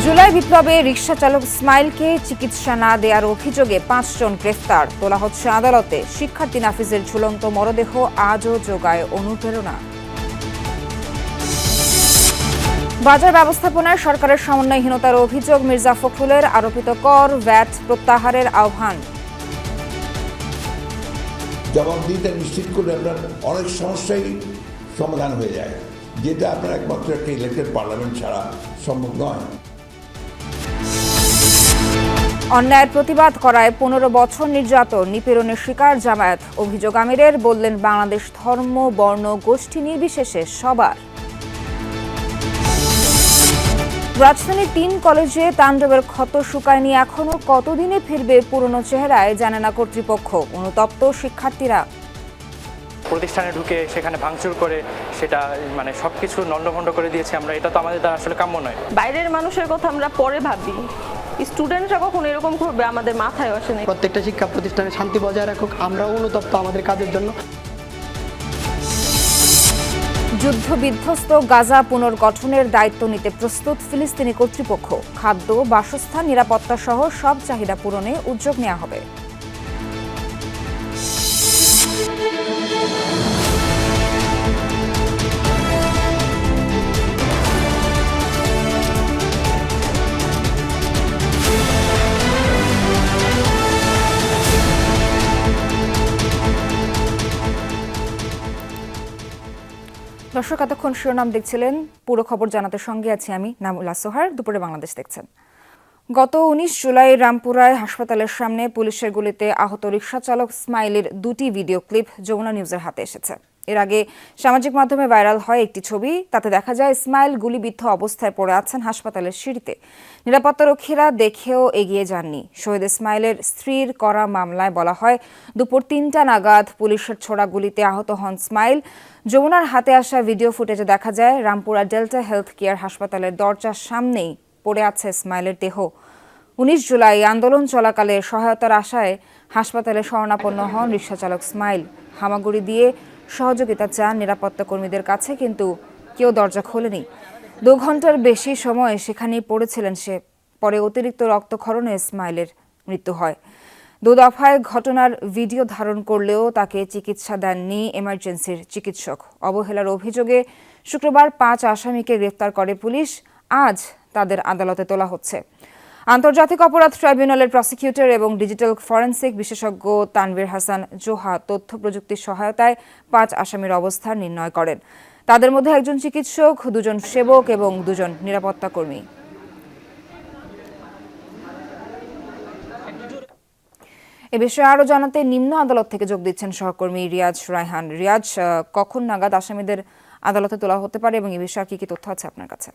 জুলাই বিপ্লবে রিকশা চালক ইসমাইলকে চিকিৎসা না দেওয়ার অভিযোগে ৫ জন গ্রেফতার তোলা হচ্ছে আদালতে। শিক্ষার্থী নাফিজের ঝুলন্ত মরদেহ আজও যোগায় অনুপ্রেরণা। বাজার ব্যবস্থাপনায় সরকারের সমন্বয়হীনতার অভিযোগ মির্জা ফখরুলের। আরোপিত কর ভ্যাট প্রত্যাহারের আহ্বান। জবাবদিহিতা নিশ্চিত করলে আপনার অনেক সমস্যাই সমাধান হয়ে যায়, যেটা আপনার একমাত্র একটা ইলেক্টেড পার্লামেন্ট ছাড়া সম্ভব নয়। অন্যায়ের প্রতিবাদ করায় ১৫ বছর নির্যাতন নিপীড়নের শিকার জামায়াত। অভিযোগ আমিরের, বললেন বাংলাদেশ ধর্ম বর্ণ গোষ্ঠী নির্বিশেষে সবার। রাজধানীর ৩ কলেজে তাণ্ডবের ক্ষত শুকায়নি এখনো। কতদিনে ফিরবে পুরনো চেহারায় জানে না কর্তৃপক্ষ। অনুতপ্ত শিক্ষার্থীরা। প্রতিষ্ঠানে ঢুকে সেখানে ভাঙচুর করে সেটা সবকিছু নন্ডভন্ড করে দিয়েছে আমরা। এটা তো আমাদের দ্বারা আসলে কাম্য নয়। বাইরের মানুষের কথা আমরা পরে ভাবি, স্টুডেন্টরা কখন এরকম করবে আমাদের মাথায় আসে না। প্রত্যেকটা শিক্ষা প্রতিষ্ঠানে শান্তি বজায় রাখুক, আমরাও অনুতপ্ত আমাদের কাজের জন্য। যুদ্ধবিধ্বস্ত গাজা পুনর্গঠনের দায়িত্ব নিতে প্রস্তুত ফিলিস্তিনি কর্তৃপক্ষ। খাদ্য, বাসস্থান, নিরাপত্তা সহ সব চাহিদা পূরণে উদ্যোগ নেওয়া হবে। দর্শক, এতক্ষণ শিরোনাম দেখছিলেন। পুরো খবর জানাতে সঙ্গে আছি আমি নামুলা সোহার। দুপুরে বাংলাদেশ দেখছেন। গত ১৯ জুলাই রামপুরায় হাসপাতালের সামনে পুলিশের গুলিতে আহত রিকশা চালক ইসমাইলের 2টি ভিডিও ক্লিপ যমুনা নিউজের হাতে এসেছে। এর আগে সামাজিক মাধ্যমে ভাইরাল হয় একটি ছবি। তাতে দেখা যায় ইসমাইল গুলিবিদ্ধ অবস্থায় পড়ে আছেন হাসপাতালের সিঁড়িতে। নিরাপত্তারক্ষীরা দেখেও এগিয়ে যাননি। শহীদ ইসমাইলের স্ত্রীর করা মামলায় বলা হয়, দুপুর ৩টা নাগাদ পুলিশের ছোড়া গুলিতে আহত হন ইসমাইল। যমুনার হাতে আসা ভিডিও ফুটেজে দেখা যায় রামপুরা ডেল্টা হেলথ কেয়ার হাসপাতালের দরজার সামনেই পড়ে আছে ইসমাইলের দেহ। ১৯ জুলাই আন্দোলন চলাকালে সহায়তার আশায় হাসপাতালে শরণাপন্ন হন রিকশাচালক ইসমাইল। হামাগুড়ি দিয়ে সহযোগিতা চান নিরাপত্তা কর্মীদের কাছে, কিন্তু কেউ দরজা খোলেনি। 2 ঘন্টার বেশি সময় সেখানেই পড়েছিলেন সে। পরে অতিরিক্ত রক্তক্ষরণে ইসমাইলের মৃত্যু হয়। 2 দফায় ঘটনার ভিডিও ধারণ করলেও তাকে চিকিৎসা দেননি এমার্জেন্সির চিকিৎসক। অবহেলার অভিযোগে শুক্রবার 5 আসামিকে গ্রেফতার করে পুলিশ। আজ তাদের আদালতে তোলা হচ্ছে। আন্তর্জাতিক অপরাধ ট্রাইব্যুনালের প্রসিকিউটর এবং ডিজিটাল ফরেনসিক বিশেষজ্ঞ তানভীর হাসান জোহা তথ্য প্রযুক্তির সহায়তায় 5 আসামির অবস্থান নির্ণয় করেন। তাদের মধ্যে একজন চিকিৎসক, 2 জন সেবক এবং 2 জন নিরাপত্তা কর্মী। এ বিষয়ে আরও জানাতে নিম্ন আদালত থেকে যোগ দিচ্ছেন সহকর্মী রিয়াজ রায়হান। রিয়াজ, কখন নাগাদ আসামিদের আদালতে তোলা হতে পারে এবং এ বিষয়ে কি কি তথ্য আছে আপনার কাছে?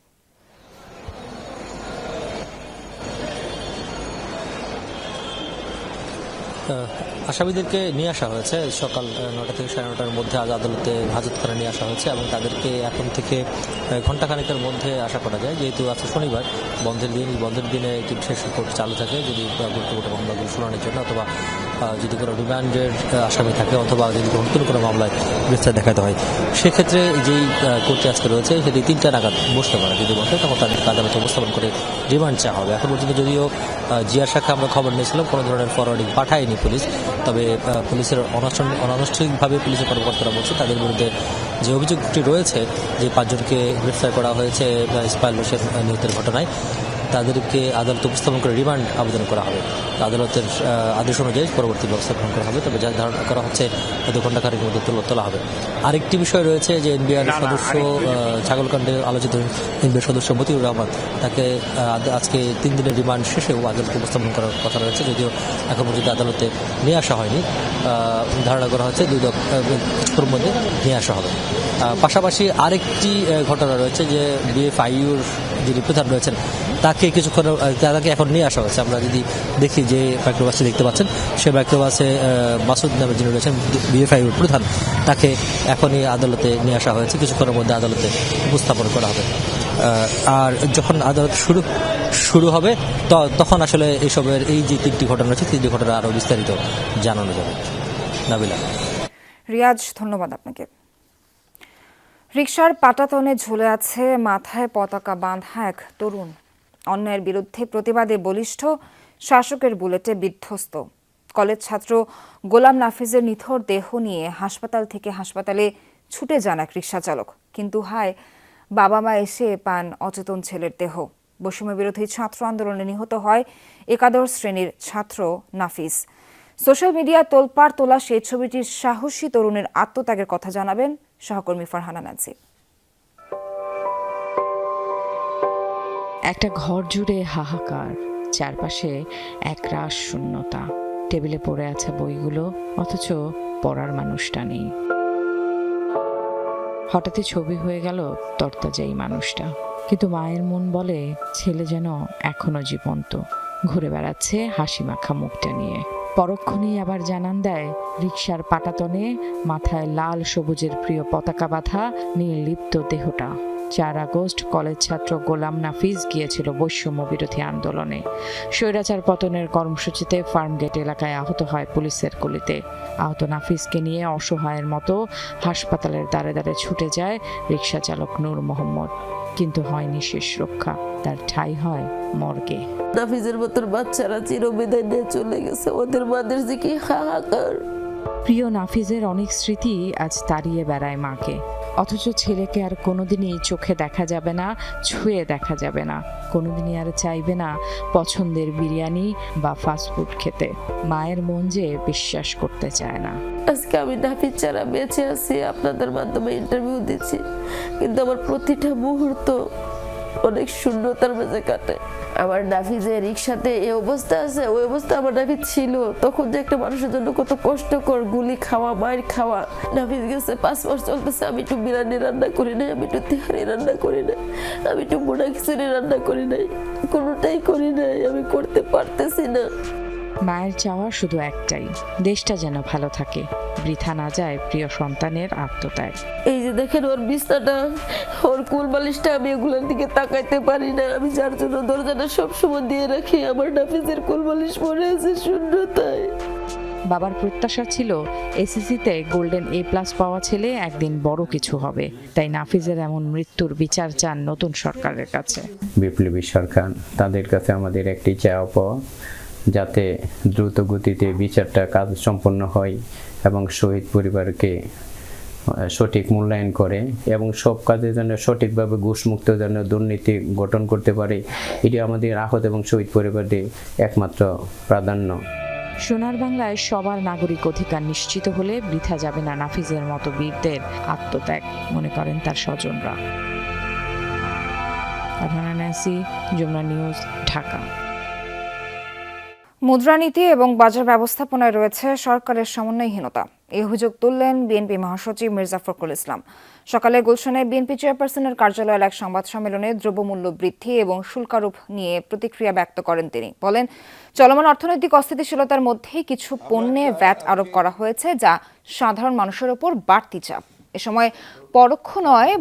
আসামিদেরকে নিয়ে আসা হয়েছে সকাল 9টা থেকে 9:30টার মধ্যে আজ আদালতে হাজত করে নিয়ে আসা হয়েছে এবং তাদেরকে এখন থেকে ঘণ্টাখানেকের মধ্যে আশা করা যায়, যেহেতু আছে শনিবার বন্ধের দিন। বন্ধের দিনে একটি বিশেষ কোর্ট চালু থাকে যদি গুরুত্বপূর্ণ মামলাগুলো শুনানির জন্য, অথবা যদি কোনো রিমান্ডের আসামি থাকে, অথবা যদি নতুন কোনো মামলায় গ্রেফতার দেখাতে হয়। সেক্ষেত্রে যেই কোর্টে আজকে রয়েছে সেটি 3টা নাগাদ বসতে পারে। যদি বসে তখন তাদেরকে আদালতে উপস্থাপন করে রিমান্ড চাওয়া হবে। এখন পর্যন্ত যদিও জিয়ার শাখা আমরা খবর নিয়েছিলাম, কোনো ধরনের ফরওয়ার্ডিং পাঠায়নি পুলিশ। তবে পুলিশের অনানুষ্ঠানিকভাবে পুলিশের কর্মকর্তারা বলছে তাদের বিরুদ্ধে যে অভিযোগটি রয়েছে, যে 5 জনকে গ্রেফতার করা হয়েছে ইসমাইল হোসেন নিহতের ঘটনায়, তাদেরকে আদালতে উপস্থাপন করে রিমান্ড আবেদন করা হবে। আদালতের আদেশ অনুযায়ী পরবর্তী ব্যবস্থা গ্রহণ করা হবে। তবে যা ধারণা করা হচ্ছে 2 ঘণ্টাখানেকের মধ্যে তোলা হবে। আরেকটি বিষয় রয়েছে যে এনবিআর সদস্য, ছাগলকাণ্ডে আলোচিত এনবিআর সদস্য মতিউর রহমান, তাকে আজকে 3 দিনের রিমান্ড শেষেও আদালতে উপস্থাপন করার কথা রয়েছে, যদিও এখন পর্যন্ত আদালতে নিয়ে আসা হয়নি। ধারণা করা হচ্ছে 2 দফার মধ্যে নিয়ে আসা হবে। পাশাপাশি আরেকটি ঘটনা রয়েছে যে বিএফআইইউর যিনি প্রধান রয়েছেন তাকে তাকে এখন নিয়ে আসা হয়েছে। আমরা যদি দেখি যে মাইক্রোবাসে দেখতে পাচ্ছেন, সে মাইক্রোবাসে মাসুদ নামে যিনি রয়েছেন বিএফআইইউর প্রধান, তাকে এখনই আদালতে নিয়ে আসা হয়েছে। কিছুক্ষণের মধ্যে আদালতে উপস্থাপন করা হবে। আর যখন আদালত শুরু হবে তখন আসলে এসবের এই যে 3টি ঘটনা রয়েছে, 3টি ঘটনা আরও বিস্তারিত জানানো যাবে। নাবিলা। রিয়াজ, ধন্যবাদ আপনাকে। রিকশার পাটাতনে ঝুলে আছে মাথায় পতাকা বাঁধা এক তরুণ। অন্যায়ের বিরুদ্ধে প্রতিবাদে বলিষ্ঠ, শাসকের বুলেটে বিধ্বস্ত। কলেজ ছাত্র গোলাম নাফিজের নিথর দেহ নিয়ে হাসপাতাল থেকে হাসপাতালে ছুটে যান এক রিকশা চালক, কিন্তু হায়, বাবা মা এসে পান অচেতন ছেলের দেহ। বৈষম্য বিরোধী ছাত্র আন্দোলনে নিহত হয় একাদশ শ্রেণীর ছাত্র নাফিজ। সোশ্যাল মিডিয়ায় তোলপাড় তোলা সেই ছবিটির সাহসী তরুণের আত্মত্যাগের কথা জানাবেন সহকর্মী ফারহানা নান্সি। একটা ঘর জুড়ে হাহাকার, চারপাশে একরাশ শূন্যতা। টেবিলে পড়ে আছে বইগুলো, অথচ পড়ার মানুষটা নেই। হঠাৎই ছবি হয়ে গেল তরতাজা এই মানুষটা, কিন্তু মায়ের মন বলে ছেলে যেন এখনো জীবন্ত, ঘুরে বেড়াচ্ছে হাসি মাখা মুখটা নিয়ে। পরক্ষণেই আবার জানান দেয় রিকশার পাটাতনে মাথায় লাল সবুজের প্রিয় পতাকা বাঁধা নীললিপ্ত দেহটা। 4 আগস্ট কলেজ ছাত্র গোলাম নাফিজ গিয়েছিল বৈষম্য বিরোধী আন্দোলনে। স্বৈরাচার পতনের কর্মসূচিতে ফার্মগেট এলাকায় আহত হয় পুলিশের গুলিতে। আহত নাফিজকে নিয়ে অসহায়ের মতো হাসপাতালের দ্বারে দ্বারে ছুটে যায় রিকশা চালক নূর মোহাম্মদ, কিন্তু হয়নি শেষ রক্ষা, তার ঠাঁই হয় মর্গে। নাফিজের মতন বাচ্চারা চিরবিদায় নিয়ে চলে গেছে, ওদের মাদের যে কি হাহাকার। প্রিয় নাফিজের অনেক স্মৃতি আজ তাড়িয়ে বেড়ায় মাকে, অথচ ছেলেকে আর কোনোদিনই চোখে দেখা যাবে না, ছুঁয়ে দেখা যাবে না, কোনোদিনই আর চাইবে না পছন্দের বিরিয়ানি বা ফাস্টফুড খেতে। মায়ের মন যে বিশ্বাস করতে চায় না। আজকে আমি নাফিজ ছাড়া বেঁচে আছি, আপনাদের মাধ্যমে ইন্টারভিউ দিচ্ছি, কিন্তু আমার প্রতিটা মুহূর্ত অনেক শূন্যতার মাঝে কাটে। আমার নাফিজের রিক্সাতে এই অবস্থা আছে, ওই অবস্থা আমার নাফিজ ছিল তখন, যে একটা মানুষের জন্য কত কষ্টকর, গুলি খাওয়া, মায়ের খাওয়া। নাফিজ গেছে 5 মাস চলতেছে, আমি একটু বিরিয়ানি রান্না করি নাই, আমি একটু তেহারি রান্না করি নাই, আমি একটু মোড়া খিচুড়ি রান্না করি নাই, কোনোটাই করি নাই, আমি করতে পারতেছি না। মায়ের চাওয়া শুধু একটাই, দেশটা যেন ভালো থাকে, বৃথা না যায় প্রিয় সন্তানের আত্মত্যাগ। এই যে দেখেন ওর বিছনাটা, ওর কুল বালিশটা, আমি এগুলোর দিকে তাকাইতে পারি না। আমি যার জন্য দরজাটা সবসময় দিয়ে রাখি, আমার নাফিজের কুল বালিশ পড়ে আছে শূন্যতায়। বাবার প্রত্যাশা ছিল এসএসসিতে গোল্ডেন A+ পাওয়া ছেলে একদিন বড় কিছু হবে, তাই নাফিজের এমন মৃত্যুর বিচার চান নতুন সরকারের কাছে। বিপ্লবী সরকার, তাদের কাছে আমাদের একটি চাওয়া পাওয়া, যাতে দ্রুত গতিতে বিচারটা কাজ সম্পন্ন হয় এবং শহীদ পরিবারকে সঠিক মূল্যায়ন করে এবং সব কাজের জন্য সঠিকভাবে ঘুষমুক্ত যেন দুর্নীতি গঠন করতে পারে, এটি আমাদের আহত এবং শহীদ পরিবারদের একমাত্র প্রাধান্য। সোনার বাংলায় সবার নাগরিক অধিকার নিশ্চিত হলে বৃথা যাবে না নাফিজের মতো বীরদের আত্মত্যাগ, মনে করেন তার স্বজনরা। ফারহানা নান্সি, যমুনা নিউজ, ঢাকা। মুদ্রানীতি এবং বাজার ব্যবস্থাপনায় রয়েছে সরকারের সমন্বয়হীনতা, এই অভিযোগ তুললেন বিএনপি মহাসচিব মির্জা ফখরুল ইসলাম। সকালে গুলশানে বিএনপি চেয়ারপারসনের কার্যালয়ের এক সংবাদ সম্মেলনে দ্রব্যমূল্য বৃদ্ধি এবং শুল্কারোপ নিয়ে প্রতিক্রিয়া ব্যক্ত করেন তিনি। বলেন, চলমান অর্থনৈতিক অস্থিতিশীলতার মধ্যেই কিছু পণ্যে ভ্যাট আরোপ করা হয়েছে, যা সাধারণ মানুষের ওপর বাড়তি চাপ। এ সময় পরোক্ষ নয়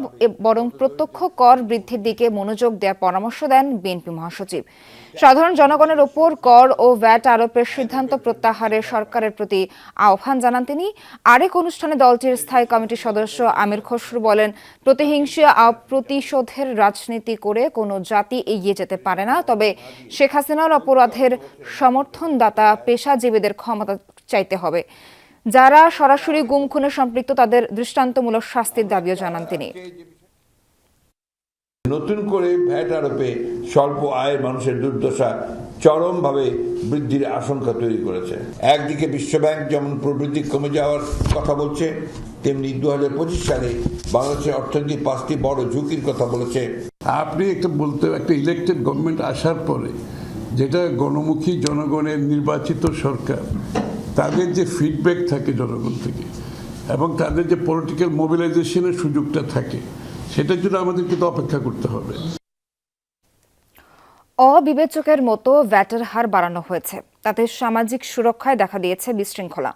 বরং প্রত্যক্ষ কর বৃদ্ধির দিকে মনোযোগ দেওয়ার পরামর্শ দেন বিএনপি মহাসচিব। সাধারণ জনগণের ওপর কর ও ভ্যাট আরোপের সিদ্ধান্ত প্রত্যাহারের সরকারের প্রতি আহ্বান জানান তিনি। আরেক অনুষ্ঠানে দলটির স্থায়ী কমিটির সদস্য আমির খসরু বলেন, প্রতিহিংসা প্রতিশোধের রাজনীতি করে কোনো জাতি এগিয়ে যেতে পারে না, তবে শেখ হাসিনার অপরাধের সমর্থনদাতা পেশাজীবীদের ক্ষমতা চাইতে হবে। যারা সরাসরি গুম খুনে সম্পৃক্ত তাদের দৃষ্টান্তমূলক শাস্তির দাবিও জানান তিনি। নতুন করে ভ্যাট আরোপে স্বল্প আয়ের মানুষের দুর্দশা চরমভাবে বৃদ্ধির আশঙ্কা তৈরি করেছে। একদিকে বিশ্বব্যাংক যেমন প্রবৃদ্ধি কমে যাওয়ার কথা বলছে, তেমনি 2025 সালে বাংলাদেশের অর্থনীতি 5টি বড় ঝুঁকির কথা বলেছে। আপনি একটা ইলেকটেড গভর্নমেন্ট আসার পরে, যেটা গণমুখী জনগণের নির্বাচিত সরকার, তাদের যে ফিডব্যাক থাকে জনগণ থেকে এবং তাদের যে পলিটিক্যাল মোবিলাইজেশনের সুযোগটা থাকে, সেটার জন্য আমাদের কিন্তু অপেক্ষা করতে হবে। অবিবেচকের মতো ভ্যাটের হার বাড়ানো হয়েছে, তাতে সামাজিক সুরক্ষায় দেখা দিয়েছে বিশৃঙ্খলা।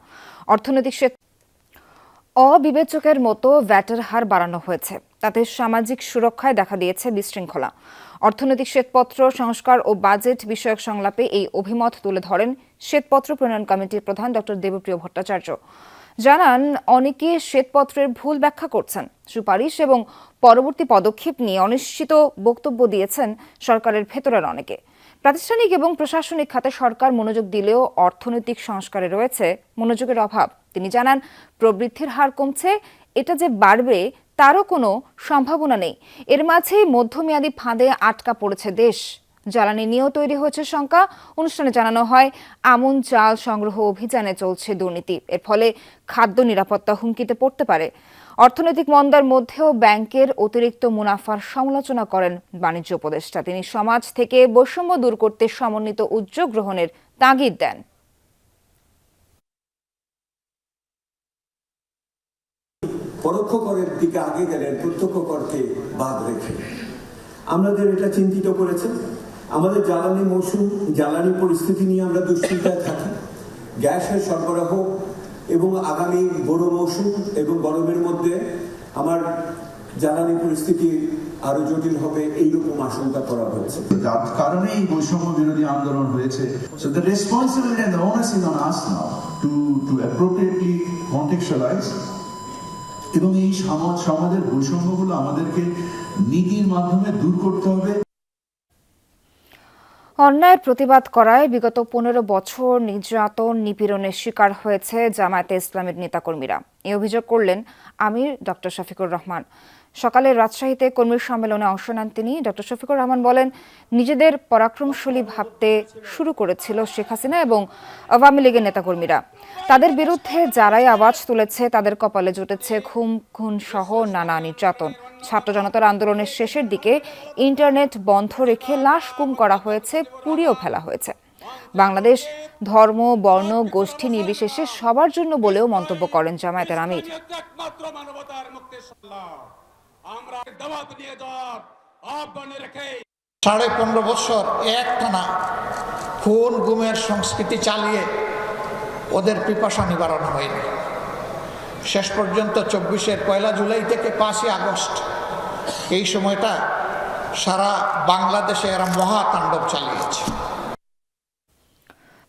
অবিবেচকের মতো ভ্যাটের হার বাড়ানো হয়েছে, তাতে সামাজিক সুরক্ষায় দেখা দিয়েছে বিশৃঙ্খলা। অর্থনৈতিক শ্বেতপত্র সংস্কার ও বাজেট বিষয়ক সংলাপে এই অভিমত তুলে ধরেন শ্বেতপত্র প্রণয়ন কমিটির প্রধান ডক্টর দেবপ্রিয় ভট্টাচার্য। জানান অনেকে শ্বেতপত্রের ভুল ব্যাখ্যা করছেন। সুপারিশ এবং পরবর্তী পদক্ষেপ নিয়ে অনিশ্চিত বক্তব্য দিয়েছেন সরকারের ভেতরের অনেকে। প্রাতিষ্ঠানিক এবং প্রশাসনিক খাতে সরকার মনোযোগ দিলেও অর্থনৈতিক সংস্কারে রয়েছে মনোযোগের অভাব। তিনি জানান, প্রবৃদ্ধির হার কমছে, এটা যে বাড়বে তারও কোনো সম্ভাবনা নেই। এর মাঝেই মধ্যমেয়াদী ফাঁদে আটকা পড়েছে দেশ। জ্বালানি নিয়েও তৈরি হয়েছে শঙ্কা। অনুষ্ঠানে জানানো হয়, আমন চাল সংগ্রহ অভিযানে চলছে দুর্নীতি। এর ফলে খাদ্য নিরাপত্তা হুমকিতে পড়তে পারে। অর্থনৈতিক মন্দার মধ্যেও ব্যাংকের অতিরিক্ত মুনাফার সমালোচনা করেন বাণিজ্য উপদেষ্টা। তিনি সমাজ থেকে বৈষম্য দূর করতে সমন্বিত উদ্যোগ গ্রহণের তাগিদ দেন। পরোক্ষ করের দিকে আগে গেলেন প্রত্যক্ষ করকে বাদ রেখে। আমাদের এটা চিন্তিত করেছে। আমাদের জ্বালানি মৌসুম, জ্বালানি পরিস্থিতি নিয়ে আমরা দুশ্চিন্তায় থাকি। গ্যাসের সরবরাহ এবং আগামী বড় মৌসুম এবং গরমের মধ্যে আমার জ্বালানি পরিস্থিতি আরো জটিল হবে এইরকম আশঙ্কা করা হয়েছে। যার কারণে এই বৈষম্য বিরোধী আন্দোলন হয়েছে। So the responsibility and the onus is on us now to appropriately contextualize এবং এই সমাজের বৈষম্যগুলো আমাদেরকে নীতির মাধ্যমে দূর করতে হবে। অন্যায়ের প্রতিবাদ করায় বিগত 15 বছর নির্যাতন নিপীড়নের শিকার হয়েছে জামায়াতে ইসলামের নেতাকর্মীরা। এই অভিযোগ করলেন আমির ডক্টর শফিকুর রহমান। সকালে রাজশাহীতে কর্মী সম্মেলনে অংশ নেন তিনি। ডক্টর শফিকুর রহমান বলেন, নিজেদের পরাক্রমশালী ভাবতে শুরু করেছিল শেখ হাসিনা এবং আওয়ামী লীগের নেতাকর্মীরা। তাদের বিরুদ্ধে যারাই আওয়াজ তুলেছে তাদের কপালে জুটেছে খুন, খুন সহ নানা নির্যাতন। ছাত্র জনতার আন্দোলনের শেষের দিকে ইন্টারনেট বন্ধ রেখে লাশ গুম করা হয়েছে, পুড়িয়েও ফেলা হয়েছে। বাংলাদেশ ধর্ম, বর্ণ, গোষ্ঠী নির্বিশেষে সবার জন্য বলেও মন্তব্য করেন জামায়াতের আমির। 15.5 বছর একটানা খুন গুমের সংস্কৃতি চালিয়ে ওদের পিপাসা নিবারণ হয়নি। শেষ পর্যন্ত 24-এর 1 জুলাই থেকে 5 আগস্ট এই সময়টা সারা বাংলাদেশে এরা মহাতাণ্ডব চালিয়েছে।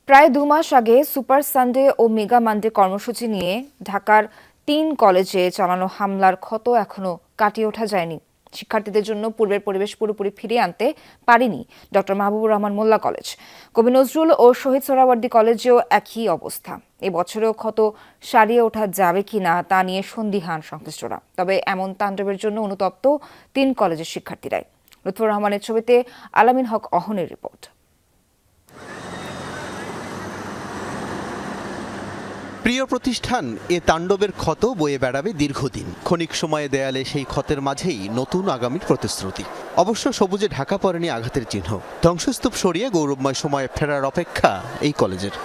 প্রায় 2 মাস আগে সুপার সানডে ও মেগা মানডে কর্মসূচি নিয়ে ঢাকার 3 কলেজে চালানো হামলার ক্ষত এখনো কাটিয়ে ওঠা যায়নি। শিক্ষার্থীদের জন্য পূর্বের পরিবেশ পুরোপুরি ফিরিয়ে আনতে পারেনি ডক্টর মাহবুবুর রহমান মোল্লা কলেজ। কবি নজরুল ও শহীদ সোহরাওয়ার্দী কলেজেও একই অবস্থা। এবছরেও ক্ষত সারিয়ে ওঠা যাবে কিনা তা নিয়ে সন্দিহান সংশ্লিষ্টরা। তবে এমন তাণ্ডবের জন্য অনুতপ্ত 3 কলেজের শিক্ষার্থীরাই। লুৎফর রহমানের ছবিতে আলামিন হক অহনের রিপোর্ট। প্রিয় প্রতিষ্ঠান এ তাণ্ডবের ক্ষত বয়ে বেড়াবে দীর্ঘদিন। ক্ষণিক সময়ে দেয়ালে সেই ক্ষতের মাঝেই নতুন আগামীর প্রতিশ্রুতি। অবশ্য সবুজে ঢাকা পড়েনি আঘাতের চিহ্ন। ধ্বংসস্তূপ সরিয়ে গৌরবময় সময়ে ফেরার অপেক্ষা এই কলেজের।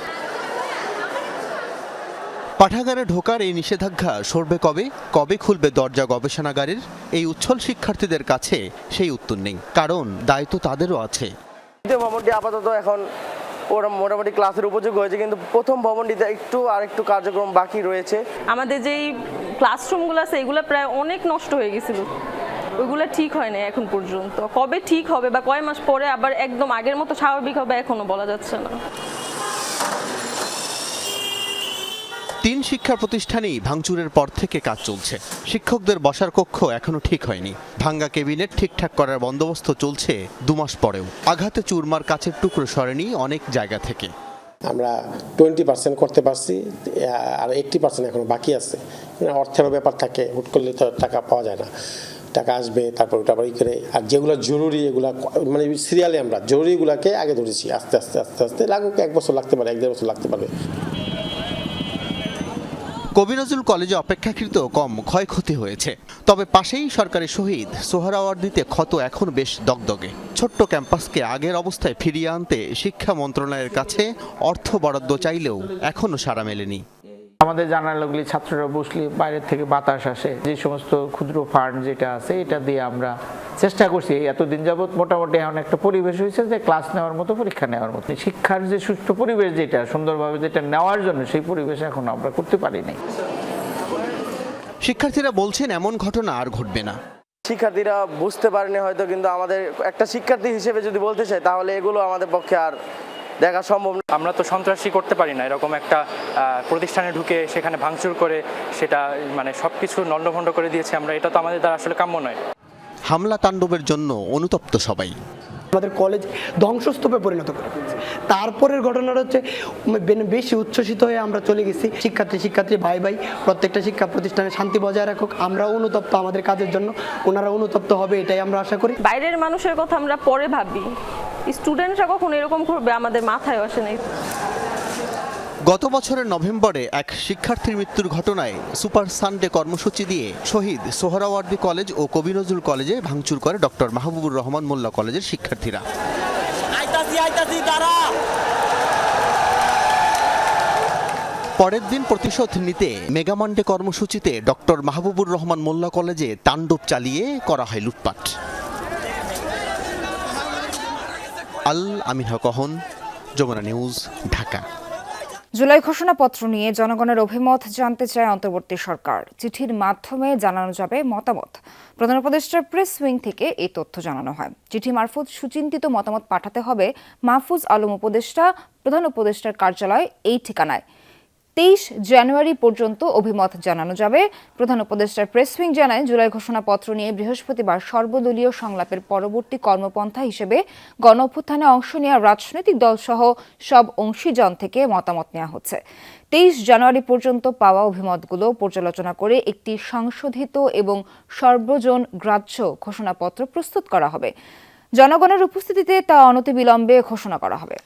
পাঠাগারে ঢোকার এই নিষেধাজ্ঞা সরবে কবে? কবে খুলবে দরজা গবেষণাগারের? এই উচ্ছল শিক্ষার্থীদের কাছে সেই উত্তর নেই, কারণ দায়িত্ব তাদেরও আছে। ভবনটি আপাতত এখন ওরা মোটামুটি ক্লাসের উপযোগ হয়েছে, কিন্তু প্রথম ভবনটিতে আরেকটু কার্যক্রম বাকি রয়েছে। আমাদের যেই ক্লাসরুমগুলো আছে এগুলো প্রায় অনেক নষ্ট হয়ে গেছিল, ওইগুলো ঠিক হয় না এখন পর্যন্ত। কবে ঠিক হবে বা কয় মাস পরে আবার একদম আগের মতো স্বাভাবিক হবে এখনো বলা যাচ্ছে না। 3 শিক্ষা প্রতিষ্ঠানেই ভাঙচুরের পর থেকে কাজ চলছে। শিক্ষকদের বসার কক্ষ এখনো ঠিক হয়নি। ভাঙ্গা কেবিনেট ঠিকঠাক করার বন্দোবস্ত চলছে 2 মাস পরেও। আঘাতে চুরমার কাচের টুকরো সরেনি অনেক জায়গা থেকে। আমরা 20% করতে পারছি, আর 80% এখনো বাকি আছে। অর্থেরও ব্যাপার থাকে, হুট করলে তো টাকা পাওয়া যায় না। টাকা আসবে, তারপর ওটা আবার করে, আর যেগুলো জরুরি এগুলা মানে সিরিয়ালে আমরা জরুরিগুলোকে আগে ধরেছি। আস্তে আস্তে আস্তে আস্তে লাগুক, 1 বছর লাগতে পারে, 1-1.5 বছর লাগতে পারে। কবি নজরুল কলেজে অপেক্ষাকৃত কম ক্ষয়ক্ষতি হয়েছে, তবে পাশেই সরকারি শহীদ সোহরাওয়ার্দীতে ক্ষত এখন বেশ দগদগে। ছোট্ট ক্যাম্পাসকে আগের অবস্থায় ফিরিয়ে আনতে শিক্ষা মন্ত্রণালয়ের কাছে অর্থ বরাদ্দ চাইলেও এখনো সাড়া মেলেনি। আমাদের জানালাগুলি ছাত্ররা বসলে বাইরের থেকে বাতাস আসে, যে সমস্ত ক্ষুদ্র ফান্ড যেটা আছে এটা দিয়ে আমরা চেষ্টা করছি। এতদিন যাবৎ মোটামুটি এমন একটা পরিবেশ হয়েছে যে ক্লাস নেওয়ার মতো, পরীক্ষা নেওয়ার মতো। শিক্ষার যে সুষ্ঠু পরিবেশ যেটা সুন্দরভাবে যেটা নেওয়ার জন্য, সেই পরিবেশ এখন আমরা করতে পারিনি। শিক্ষার্থীরা বলছেন এমন ঘটনা আর ঘটবে না। শিক্ষার্থীরা বুঝতে পারেনি হয়তো, কিন্তু আমাদের একটা শিক্ষার্থী হিসেবে যদি বলতে চাই তাহলে এগুলো আমাদের পক্ষে আর দেখা সম্ভব না। আমরা তো সন্ত্রাসী করতে পারি না, এরকম একটা প্রতিষ্ঠানে ঢুকে সেখানে ভাঙচুর করে সেটা মানে সবকিছু লণ্ডভণ্ড করে দিয়েছি আমরা, এটা তো আমাদের দ্বারা আসলে কাম্য নয়। হামলা তাণ্ডবের জন্য অনুতপ্ত সবাই। আমাদের কলেজ ধ্বংসস্তূপে পরিণত করে ফেলছে। তারপরের ঘটনাটা হচ্ছে বেশি উচ্ছ্বসিত হয়ে আমরা চলে গেছি। শিক্ষার্থী ভাই প্রত্যেকটা শিক্ষা প্রতিষ্ঠানে শান্তি বজায় রাখুক। আমরাও অনুতপ্ত আমাদের কাজের জন্য, ওনারা অনুতপ্ত হবে এটাই আমরা আশা করি। বাইরের মানুষের কথা আমরা পরে ভাবি, স্টুডেন্টরা কখন এরকম করবে আমাদের মাথায় আসে নাই। গত বছরের নভেম্বরে এক শিক্ষার্থীর মৃত্যুর ঘটনায় সুপার সানডে কর্মসূচি দিয়ে শহীদ সোহরাওয়ার্দী কলেজ ও কবি নজরুল কলেজে ভাঙচুর করে ডক্টর মাহবুবুর রহমান মোল্লা কলেজের শিক্ষার্থীরা। পরের দিন প্রতিশোধ নিতে মেগামান্ডে কর্মসূচিতে ডক্টর মাহবুবুর রহমান মোল্লা কলেজে তাণ্ডব চালিয়ে করা হয় লুটপাট। আল আমিন হক অহন, যমুনা নিউজ, ঢাকা। জুলাই ঘোষণাপত্র নিয়ে জনগণের অভিমত জানতে চায় অন্তর্বর্তী সরকার। চিঠির মাধ্যমে জানানো যাবে মতামত। প্রধান উপদেষ্টার প্রেস উইং থেকে এই তথ্য জানানো হয়। চিঠি মারফত সুচিন্তিত মতামত পাঠাতে হবে মাহফুজ আলম উপদেষ্টা, প্রধান উপদেষ্টার কার্যালয় এই ঠিকানায়। 23 জানুয়ারি পর্যন্ত অভিমত জানানো যাবে। প্রধান উপদেষ্টার প্রেস উইং জানায়, জুলাই ঘোষণাপত্র নিয়ে বৃহস্পতিবার সর্বদলীয় সংলাপের পরবর্তী কর্মপন্থা হিসেবে গণঅভ্যুত্থানে অংশ নেওয়া রাজনৈতিক দলসহ সব অংশীজন থেকে মতামত নেওয়া হচ্ছে। 23 জানুয়ারি পর্যন্ত পাওয়া অভিমতগুলো পর্যালোচনা করে একটি সংশোধিত এবং সর্বজন গ্রাহ্য ঘোষণাপত্র প্রস্তুত করা হবে। জনগণের উপস্থিতিতে তা অনতিবিলম্বে ঘোষণা করা হবে।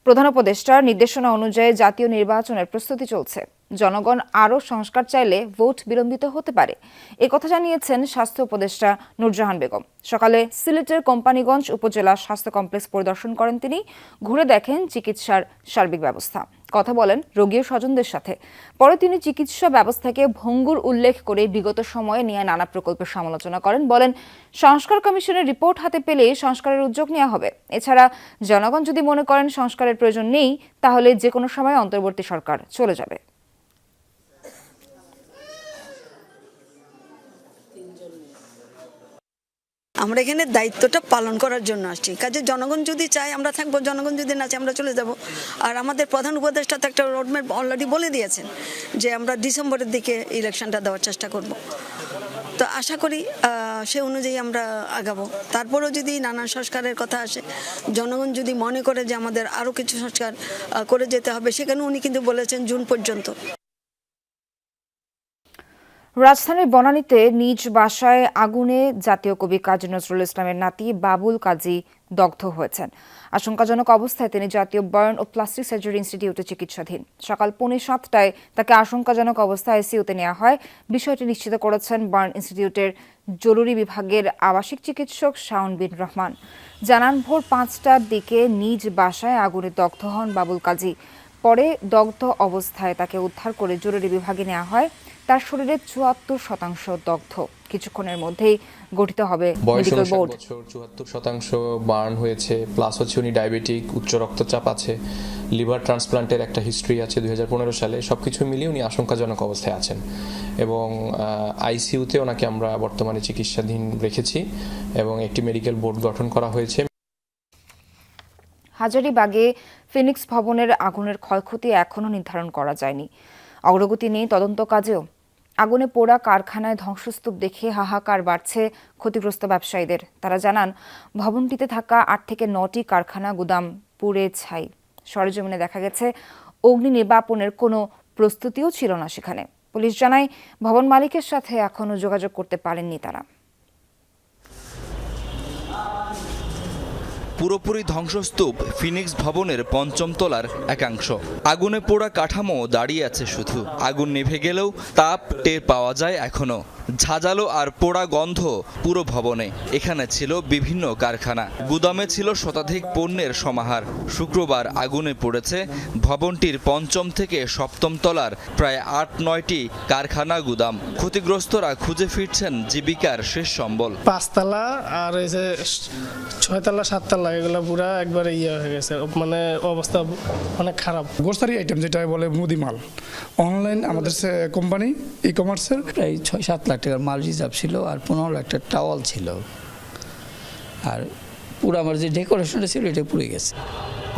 প্রধান উপদেষ্টার নির্দেশনা অনুযায়ী জাতীয় নির্বাচনের প্রস্তুতি চলছে। জনগণ আরও সংস্কার চাইলে ভোট বিলম্বিত হতে পারে, একথা জানিয়েছেন স্বাস্থ্য উপদেষ্টা নূরজাহান বেগম। সকালে সিলেটের কোম্পানিগঞ্জ উপজেলা স্বাস্থ্য কমপ্লেক্স পরিদর্শন করেন তিনি। ঘুরে দেখেন চিকিৎসার সার্বিক ব্যবস্থা, কথা বলেন রোগী ও স্বজনদের সাথে। পরে তিনি চিকিৎসা ব্যবস্থাকে ভঙ্গুর উল্লেখ করে বিগত সময়ে নিয়ে নানা প্রকল্পের সমালোচনা করেন। বলেন, সংস্কার কমিশনের রিপোর্ট হাতে পেলে সংস্কারের উদ্যোগ নেওয়া হবে। এছাড়া জনগণ যদি মনে করেন সংস্কারের প্রয়োজন নেই, তাহলে যে কোনো সময় অন্তর্বর্তী সরকার চলে যাবে। আমরা এখানে দায়িত্বটা পালন করার জন্য আসছি। কাজে জনগণ যদি চায় আমরা থাকবো, জনগণ যদি না চায় আমরা চলে যাব। আর আমাদের প্রধান উপদেষ্টা তো একটা রোডম্যাপ অলরেডি বলে দিয়েছেন যে আমরা ডিসেম্বরের দিকে ইলেকশনটা দেওয়ার চেষ্টা করব। তো আশা করি সে অনুযায়ী আমরা আগাবো। তারপরেও যদি নানান সংস্কারের কথা আসে, জনগণ যদি মনে করে যে আমাদের আরও কিছু সংস্কার করে যেতে হবে, সেখানে উনি কিন্তু বলেছেন জুন পর্যন্ত। রাজধানীর বনানীতে নিজ বাসায় আগুনে জাতীয় কবি কাজী নজরুল ইসলামের নাতি বাবুল কাজী দগ্ধ হয়েছেন। আশঙ্কাজনক অবস্থায় তিনি জাতীয় বার্ন ও প্লাস্টিক সার্জারি ইনস্টিটিউটে চিকিৎসাধীন। সকাল 7:45 তাকে আশঙ্কাজনক অবস্থায় আইসিইউতে নেওয়া হয়। বিষয়টি নিশ্চিত করেছেন বার্ন ইনস্টিটিউটের জরুরি বিভাগের আবাসিক চিকিৎসক শাওন বিন রহমান। জানান, ভোর 5টার দিকে নিজ বাসায় আগুনে দগ্ধ হন বাবুল কাজী। পরে দগ্ধ অবস্থায় তাকে উদ্ধার করে জরুরি বিভাগে নেওয়া হয়। তার শরীরে 74% দগ্ধ। কিছুক্ষণের মধ্যেই গঠিত হবে মেডিকেল বোর্ড। 74% বার্ন হয়েছে, প্লাস হচ্ছে উনি ডায়াবেটিক, উচ্চ রক্তচাপ আছে, লিভার ট্রান্সপ্লান্টের একটা হিস্ট্রি আছে 2015 সালে। সবকিছু মিলিয়ে উনি আশঙ্কাজনক অবস্থায় আছেন এবং আইসিইউতে ওনাকে আমরা বর্তমানে চিকিৎসাধীন রেখেছি এবং একটি মেডিকেল বোর্ড গঠন করা হয়েছে। হাজারীবাগে ফিনিক্স ভবনের আগুনের ক্ষয়ক্ষতি এখনও নির্ধারণ করা যায়নি। অগ্রগতি নেই তদন্ত কাজেও। আগুনে পোড়া কারখানায় ধ্বংসস্তূপ দেখে হাহাকার বাড়ছে ক্ষতিগ্রস্ত ব্যবসায়ীদের। তারা জানান, ভবনটিতে থাকা 8 থেকে 9টি কারখানা গুদাম পুড়ে ছাই। সরেজমিনে দেখা গেছে অগ্নি নির্বাপনের কোনো প্রস্তুতিও ছিল না সেখানে। পুলিশ জানায়, ভবন মালিকের সাথে এখনও যোগাযোগ করতে পারেননি তারা। পুরোপুরি ধ্বংসস্তূপ ফিনিক্স ভবনের 5ম তলার একাংশ। আগুনে পোড়া কাঠামো দাঁড়িয়ে আছে শুধু। আগুন নিভে গেলেও তাপ টের পাওয়া যায় এখনো। ঝাঁঝালো আর পোড়া গন্ধ পুরো ভবনে। এখানে ছিল বিভিন্ন কারখানা, গুদামে ছিল শতাধিক পণ্যের সমাহার। শুক্রবার আগুনে পড়েছে ভবনটির 5ম থেকে 7ম তলার প্রায় 8-9টি কারখানা গুদাম। ক্ষতিগ্রস্তরা খুঁজে ফিরছেন জীবিকার শেষ সম্বল। 5 তলা আর 6 তলা 7 তলা এগুলো পুরো একবারে হয়ে গেছে, মানে অবস্থা অনেক খারাপ। গ্রোসারি আইটেম যেটা বলে মুদিমাল, অনলাইন আমাদের কোম্পানি ই কমার্সের প্রায় 6-7 লাখ টাকার মাল রিজার্ভ ছিল আর 15 লাখ টাকার টাওয়াল ছিল আর পুরো আমার যে ডেকোরেশনটা ছিল এটা পুড়ে গেছে।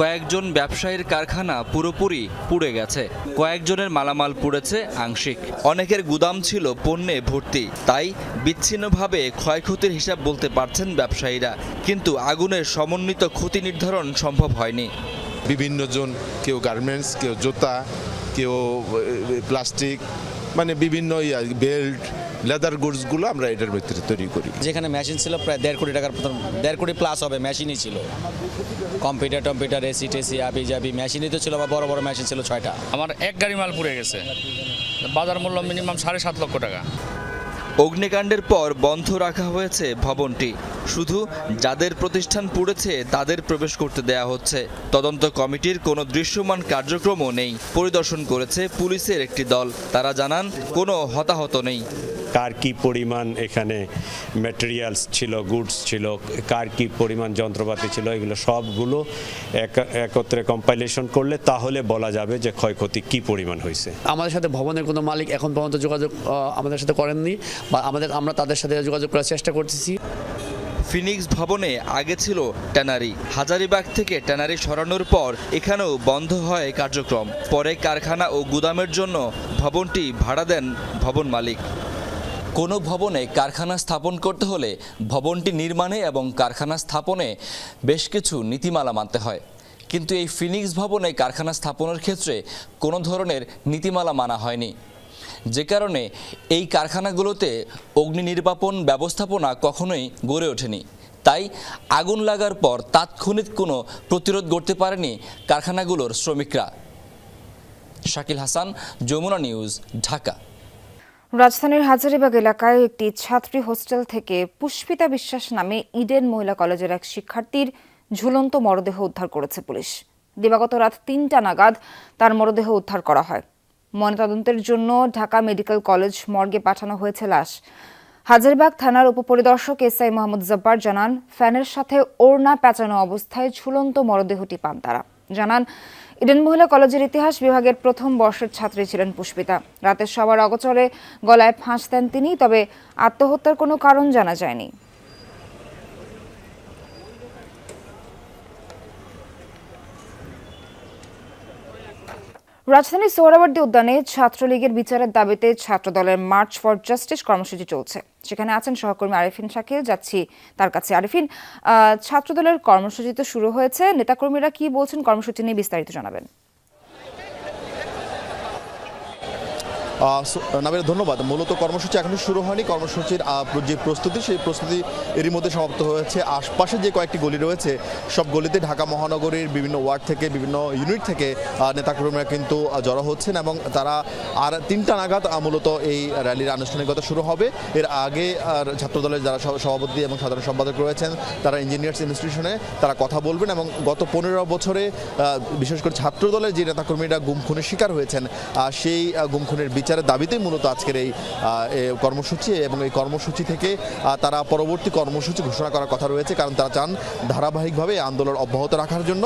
কয়েকজন ব্যবসায়ীর কারখানা পুরোপুরি পুড়ে গেছে, কয়েকজনের মালামাল পুড়েছে আংশিক, অনেকের গুদাম ছিল পণ্যে ভর্তি। তাই বিচ্ছিন্নভাবে ক্ষয়ক্ষতির হিসাব বলতে পারছেন ব্যবসায়ীরা, কিন্তু আগুনের সমন্বিত ক্ষতি নির্ধারণ সম্ভব হয়নি। বিভিন্ন জন, কেউ গার্মেন্টস, কেউ জুতা, কেউ প্লাস্টিক, মানে বিভিন্ন বেল্ট, লেদার গুডসগুলো আমরা এটার ভিতরে তৈরি করি। যেখানে মেশিন ছিল প্রায় 1.5 কোটি টাকার, 1.5 কোটি প্লাস হবে মেশিনই ছিল। কম্পিউটার এসি টেসি আবি যাবি মেশিনই তো ছিল, বা বড় বড় মেশিন ছিল 6টা। আমার এক গাড়ি মাল পুড়ে গেছে, বাজার মূল্য মিনিমাম 7.5 লক্ষ টাকা। অগ্নিকাণ্ডের পর বন্ধ রাখা হয়েছে ভবনটি, শুধু যাদের প্রতিষ্ঠান পুড়েছে তাদের প্রবেশ করতে দেয়া হচ্ছে। তদন্ত কমিটির কোনো দৃশ্যমান কার্যক্রমও নেই। পরিদর্শন করেছে পুলিশের একটি দল, তারা জানান কোনো হতাহত নেই। কার কি পরিমাণ এখানে ম্যাটেরিয়ালস ছিল, গুডস ছিল, কার কি পরিমাণ যন্ত্রপাতি ছিল, এগুলো সবগুলো একত্রে কম্পাইলেশন করলে তাহলে বলা যাবে যে ক্ষয়ক্ষতি কি পরিমাণ হয়েছে। আমাদের সাথে ভবনের কোনো মালিক এখন পর্যন্ত যোগাযোগ আমাদের সাথে করেননি, বা আমরা তাদের সাথে যোগাযোগ করার চেষ্টা করতেছি। ফিনিক্স ভবনে আগে ছিল ট্যানারি, হাজারীবাগ থেকে ট্যানারি সরানোর পর এখানেও বন্ধ হয় কার্যক্রম। পরে কারখানা ও গুদামের জন্য ভবনটি ভাড়া দেন ভবন মালিক। কোনো ভবনে কারখানা স্থাপন করতে হলে ভবনটি নির্মাণে এবং কারখানা স্থাপনে বেশ কিছু নীতিমালা মানতে হয়, কিন্তু এই ফিনিক্স ভবনে কারখানা স্থাপনের ক্ষেত্রে কোনো ধরনের নীতিমালা মানা হয়নি, যে কারণে এই কারখানাগুলোতে অগ্নি নির্বাপন ব্যবস্থাপনা কখনোই গড়ে ওঠেনি। তাই আগুন লাগার পর তাৎক্ষণিক কোনো প্রতিরোধ গড়তে পারেনি কারখানাগুলোর শ্রমিকরা। শাকিল হাসান, যমুনা নিউজ, ঢাকা। রাজধানীর হাজারীবাগ এলাকায় একটি ছাত্রী হোস্টেল থেকে পুষ্পিতা বিশ্বাস নামে ইডেন মহিলা কলেজের এক শিক্ষার্থীর ঝুলন্ত মরদেহ উদ্ধার করেছে পুলিশ। দিবাগত রাত 3টা নাগাদ তার মরদেহ উদ্ধার করা হয়। ময়নাতদন্তের জন্য ঢাকা মেডিকেল কলেজ মর্গে পাঠানো হয়েছে লাশ। হাজারীবাগ থানার উপপরিদর্শক এসআই মোহাম্মদ জব্বার জানান, ফ্যানের সাথে ওড়না পেঁচানো অবস্থায় ঝুলন্ত মরদেহটি পান তারা। জানান, ইডেন মহিলা কলেজের ইতিহাস বিভাগের প্রথম বর্ষের ছাত্রী ছিলেন পুষ্পিতা। রাতে সবার অগোচরে গলায় ফাঁস দেন তিনি, তবে আত্মহত্যার কোনো কারণ জানা যায়নি। রাজধানীর সোহরাওয়ার্দী উদ্যানে ছাত্রলীগের বিচারের দাবিতে ছাত্রদলের মার্চ ফর জাস্টিস কর্মসূচি চলছে। সেখানে আছেন সহকর্মী আরিফিন শাকিল, যাচ্ছি তার কাছে। আরিফিন, ছাত্রদলের কর্মসূচি তো শুরু হয়েছে, নেতাকর্মীরা কি বলছেন কর্মসূচি নিয়ে বিস্তারিত জানাবেন। নাবিলা, ধন্যবাদ। মূলত কর্মসূচি এখনো শুরু হয়নি। কর্মসূচির যে প্রস্তুতি, সেই প্রস্তুতি এরই মধ্যে সমাপ্ত হয়েছে। আশপাশে যে কয়েকটি গলি রয়েছে, সব গলিতে ঢাকা মহানগরীর বিভিন্ন ওয়ার্ড থেকে, বিভিন্ন ইউনিট থেকে নেতাকর্মীরা কিন্তু জড়ো হচ্ছেন এবং তারা আর 3টা নাগাদ মূলত এই র্যালির আনুষ্ঠানিকতা শুরু হবে। এর আগে ছাত্রদলের যারা সভাপতি এবং সাধারণ সম্পাদক রয়েছেন, তারা ইঞ্জিনিয়ার্স ইনস্টিটিউশনে তারা কথা বলবেন এবং গত 15 বছরে বিশেষ করে ছাত্রদলের যে নেতাকর্মীরা গুম খুনের শিকার হয়েছেন, সেই গুম খুনের বিচারের দাবিতেই মূলত আজকের এই কর্মসূচি। এবং এই কর্মসূচি থেকে তারা পরবর্তী কর্মসূচি ঘোষণা করার কথা রয়েছে, কারণ তারা চান ধারাবাহিকভাবে আন্দোলন অব্যাহত রাখার জন্য।